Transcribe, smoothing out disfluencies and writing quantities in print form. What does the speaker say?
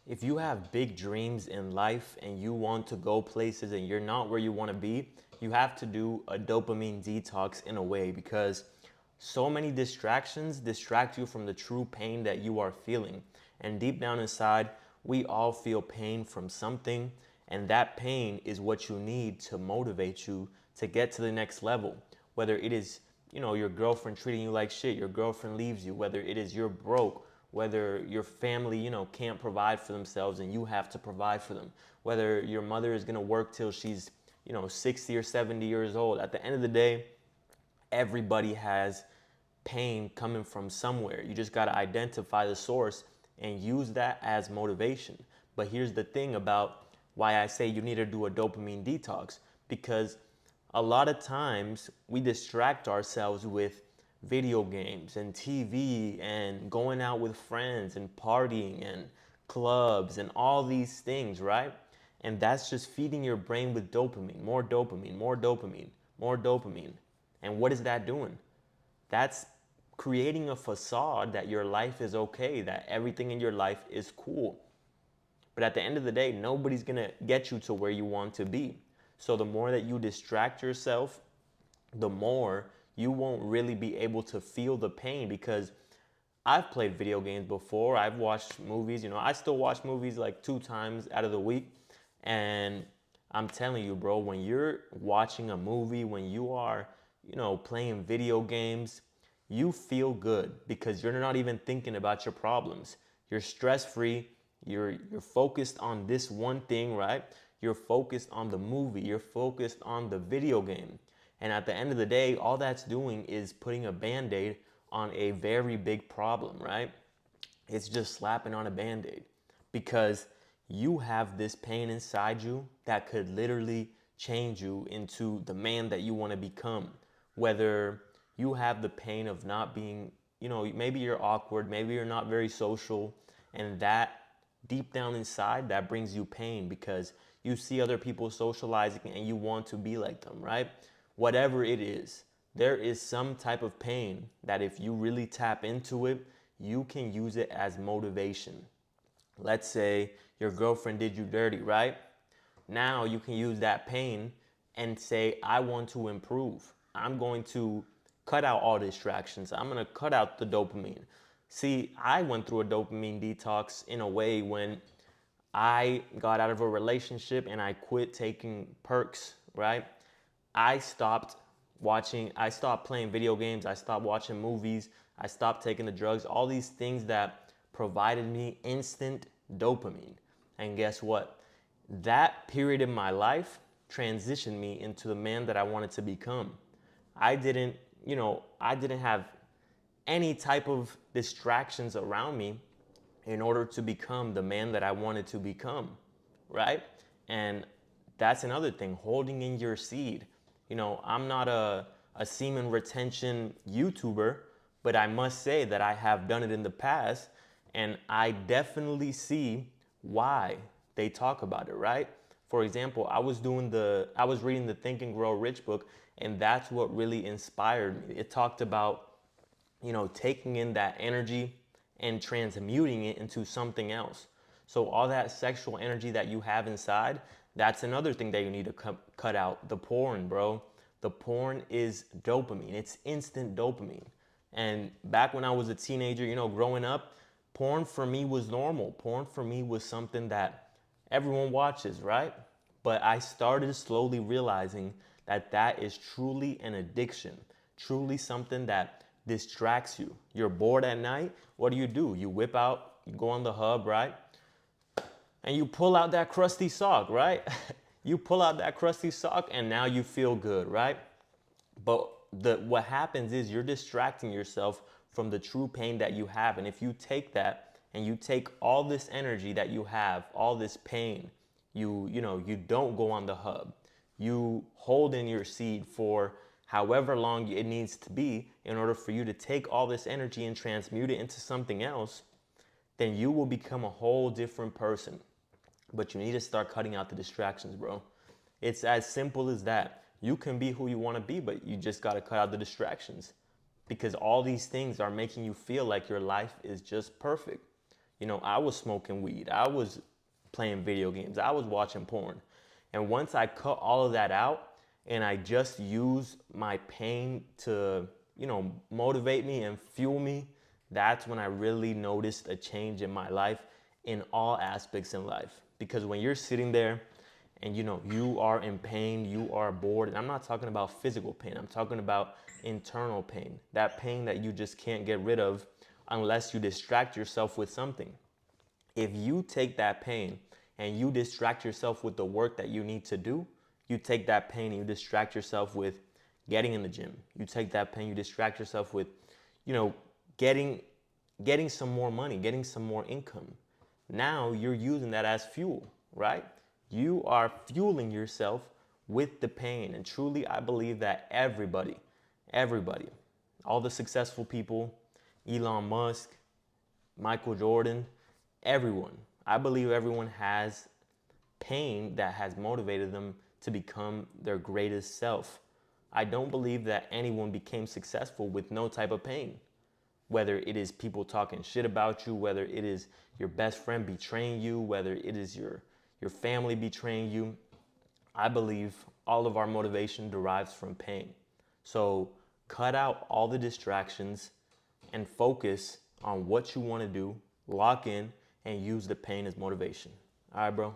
If you have big dreams in life and you want to go places and you're not where you want to be, you have to do a dopamine detox in a way, because so many distractions distract you from the true pain that you are feeling. And deep down inside, we all feel pain from something, and that pain is what you need to motivate you to get to the next level. Whether it is, your girlfriend treating you like shit, your girlfriend leaves you, whether it is you're broke, whether your family, can't provide for themselves and you have to provide for them, whether your mother is going to work till she's, 60 or 70 years old. At the end of the day, everybody has pain coming from somewhere. You just got to identify the source and use that as motivation. But here's the thing about why I say you need to do a dopamine detox, because a lot of times we distract ourselves with video games and TV and going out with friends and partying and clubs and all these things, right? And that's just feeding your brain with dopamine, more dopamine, more dopamine, more dopamine. And what is that doing? That's creating a facade that your life is okay, that everything in your life is cool. But at the end of the day, nobody's gonna get you to where you want to be. So the more that you distract yourself, the more you won't really be able to feel the pain, because I've played video games before. I've watched movies. I still watch movies like 2 times out of the week. And I'm telling you, bro, when you're watching a movie, when you are, playing video games, you feel good because you're not even thinking about your problems. You're stress free. You're focused on this one thing, right? You're focused on the movie. You're focused on the video game. And at the end of the day, all that's doing is putting a band-aid on a very big problem, right? It's just slapping on a band-aid, because you have this pain inside you that could literally change you into the man that you want to become. Whether you have the pain of not being, maybe you're awkward, maybe you're not very social, and that deep down inside, that brings you pain because you see other people socializing and you want to be like them, right? Whatever it is, there is some type of pain that if you really tap into it, you can use it as motivation. Let's say your girlfriend did you dirty, right? Now you can use that pain and say, I want to improve. I'm going to cut out all distractions. I'm going to cut out the dopamine. See, I went through a dopamine detox in a way when I got out of a relationship and I quit taking perks, right? I stopped playing video games, I stopped watching movies, I stopped taking the drugs, all these things that provided me instant dopamine. And guess what? That period in my life transitioned me into the man that I wanted to become. I didn't, I didn't have any type of distractions around me in order to become the man that I wanted to become, right? And that's another thing, holding in your seed. I'm not a semen retention YouTuber, but I must say that I have done it in the past, and I definitely see why they talk about it, right? For example, I was reading the Think and Grow Rich book, and that's what really inspired me. It talked about, taking in that energy and transmuting it into something else. So all that sexual energy that you have inside, that's another thing that you need to cut out. The porn, bro. The porn is dopamine. It's instant dopamine. And back when I was a teenager, growing up, porn for me was normal. Porn for me was something that everyone watches, right? But I started slowly realizing that that is truly an addiction, truly something that distracts you. You're bored at night. What do? You whip out, you go on the hub, right? And you pull out that crusty sock, right? You pull out that crusty sock and now you feel good, right? But what happens is you're distracting yourself from the true pain that you have. And if you take that and you take all this energy that you have, all this pain, you don't go on the hub. You hold in your seed for however long it needs to be in order for you to take all this energy and transmute it into something else, then you will become a whole different person. But you need to start cutting out the distractions, bro. It's as simple as that. You can be who you want to be, but you just got to cut out the distractions, because all these things are making you feel like your life is just perfect. I was smoking weed. I was playing video games. I was watching porn. And once I cut all of that out and I just use my pain to, motivate me and fuel me, that's when I really noticed a change in my life in all aspects in life. Because when you're sitting there and you are in pain, you are bored, and I'm not talking about physical pain, I'm talking about internal pain, that pain that you just can't get rid of unless you distract yourself with something. If you take that pain and you distract yourself with the work that you need to do, you take that pain and you distract yourself with getting in the gym, you take that pain, you distract yourself with you know getting some more money, getting some more income. Now you're using that as fuel, right? You are fueling yourself with the pain. And truly, I believe that everybody, all the successful people, Elon Musk, Michael Jordan, everyone, I believe everyone has pain that has motivated them to become their greatest self. I don't believe that anyone became successful with no type of pain. Whether it is people talking shit about you, whether it is your best friend betraying you, whether it is your family betraying you, I believe all of our motivation derives from pain. So cut out all the distractions and focus on what you want to do, lock in, and use the pain as motivation. All right, bro.